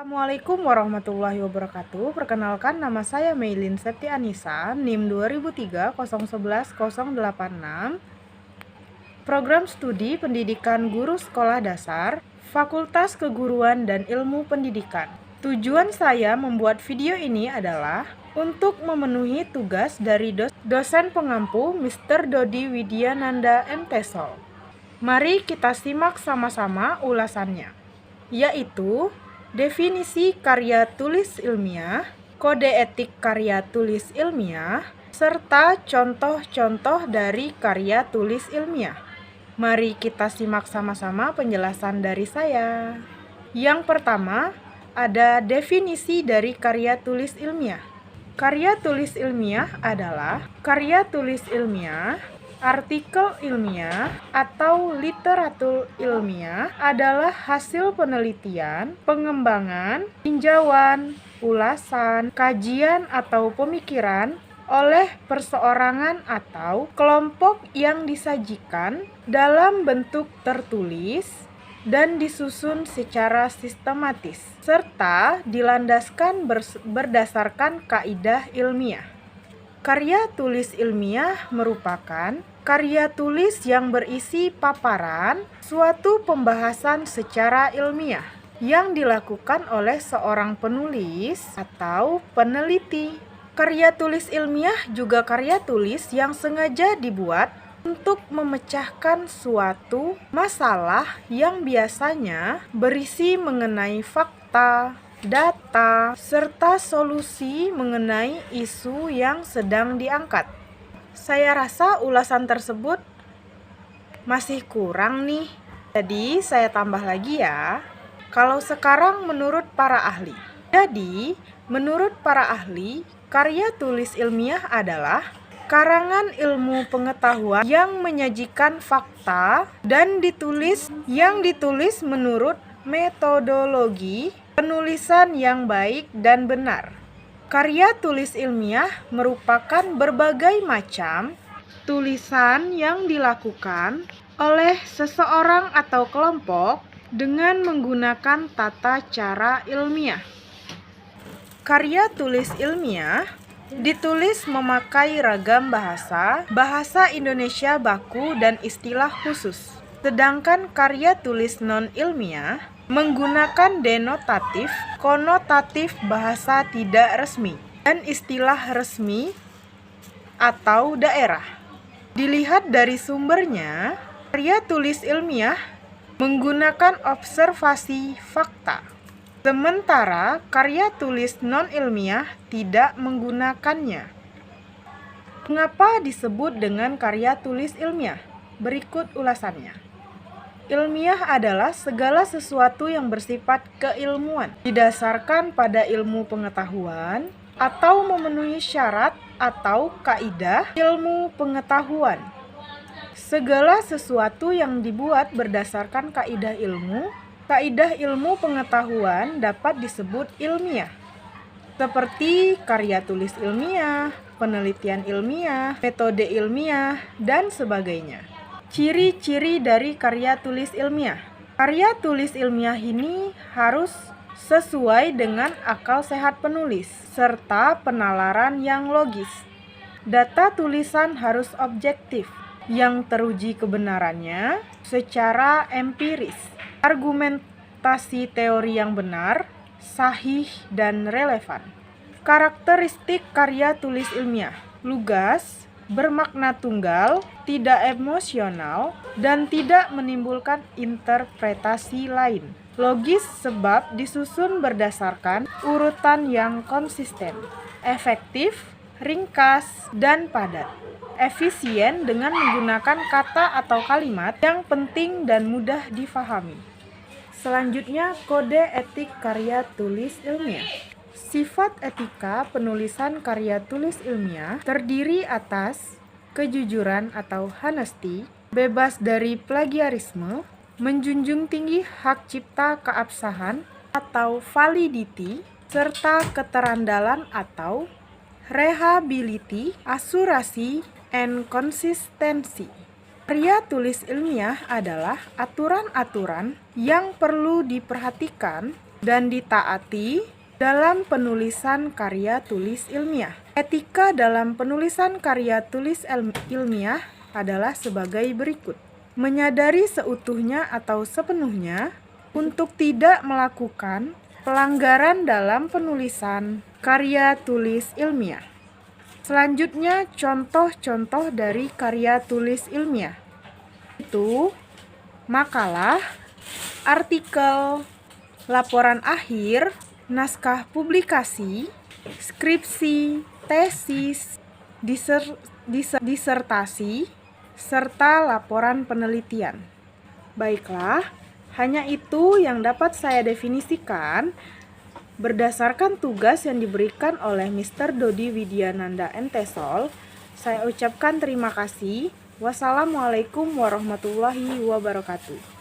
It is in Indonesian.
Assalamualaikum warahmatullahi wabarakatuh. Perkenalkan, nama saya Meilin Septi Anissa, NIM 2003011086, Program Studi Pendidikan Guru Sekolah Dasar, Fakultas Keguruan dan Ilmu Pendidikan. Tujuan saya membuat video ini adalah untuk memenuhi tugas dari dosen pengampu Mr. Dodi Widyananda MTsol. Mari kita simak sama-sama ulasannya, yaitu definisi karya tulis ilmiah, kode etik karya tulis ilmiah, serta contoh-contoh dari karya tulis ilmiah. Mari kita simak sama-sama penjelasan dari saya. Yang pertama, ada definisi dari karya tulis ilmiah. Karya tulis ilmiah adalah karya tulis ilmiah, artikel ilmiah, atau literatur ilmiah adalah hasil penelitian, pengembangan, tinjauan, ulasan, kajian, atau pemikiran oleh perseorangan atau kelompok yang disajikan dalam bentuk tertulis dan disusun secara sistematis, serta dilandaskan berdasarkan kaidah ilmiah. Karya tulis ilmiah merupakan karya tulis yang berisi paparan suatu pembahasan secara ilmiah yang dilakukan oleh seorang penulis atau peneliti. Karya tulis ilmiah juga karya tulis yang sengaja dibuat untuk memecahkan suatu masalah yang biasanya berisi mengenai fakta, data, serta solusi mengenai isu yang sedang diangkat. Saya rasa ulasan tersebut masih kurang nih. Jadi saya tambah lagi ya. Kalau sekarang menurut para ahli. Jadi, menurut para ahli, karya tulis ilmiah adalah karangan ilmu pengetahuan yang menyajikan fakta dan ditulis menurut metodologi penulisan yang baik dan benar. Karya tulis ilmiah merupakan berbagai macam tulisan yang dilakukan oleh seseorang atau kelompok dengan menggunakan tata cara ilmiah. Karya tulis ilmiah ditulis memakai ragam bahasa Indonesia baku dan istilah khusus. Sedangkan karya tulis non-ilmiah menggunakan denotatif, konotatif bahasa tidak resmi, dan istilah resmi atau daerah. Dilihat dari sumbernya, karya tulis ilmiah menggunakan observasi fakta. Sementara karya tulis non-ilmiah tidak menggunakannya. Mengapa disebut dengan karya tulis ilmiah? Berikut ulasannya. Ilmiah adalah segala sesuatu yang bersifat keilmuan, didasarkan pada ilmu pengetahuan, atau memenuhi syarat atau kaidah ilmu pengetahuan. Segala sesuatu yang dibuat berdasarkan kaidah ilmu pengetahuan dapat disebut ilmiah, seperti karya tulis ilmiah, penelitian ilmiah, metode ilmiah, dan sebagainya. Ciri-ciri dari karya tulis ilmiah. Karya tulis ilmiah ini harus sesuai dengan akal sehat penulis, serta penalaran yang logis. Data tulisan harus objektif, yang teruji kebenarannya secara empiris. Argumentasi teori yang benar, sahih, dan relevan. Karakteristik karya tulis ilmiah: lugas, bermakna tunggal, tidak emosional, dan tidak menimbulkan interpretasi lain. Logis sebab disusun berdasarkan urutan yang konsisten. Efektif, ringkas, dan padat. Efisien dengan menggunakan kata atau kalimat yang penting dan mudah difahami. Selanjutnya, kode etik karya tulis ilmiah. Sifat etika penulisan karya tulis ilmiah terdiri atas kejujuran atau honesty, bebas dari plagiarisme, menjunjung tinggi hak cipta keabsahan atau validity, serta keterandalan atau reliability, asurasi, and konsistensi. Karya tulis ilmiah adalah aturan-aturan yang perlu diperhatikan dan ditaati dalam penulisan karya tulis ilmiah. Etika dalam penulisan karya tulis ilmiah adalah sebagai berikut. Menyadari seutuhnya atau sepenuhnya untuk tidak melakukan pelanggaran dalam penulisan karya tulis ilmiah. Selanjutnya, contoh-contoh dari karya tulis ilmiah. Itu makalah, artikel, laporan akhir, naskah publikasi, skripsi, tesis, disertasi, serta laporan penelitian. Baiklah, hanya itu yang dapat saya definisikan berdasarkan tugas yang diberikan oleh Mr. Dodi Widyananda Entesol. Saya ucapkan terima kasih. Wassalamualaikum warahmatullahi wabarakatuh.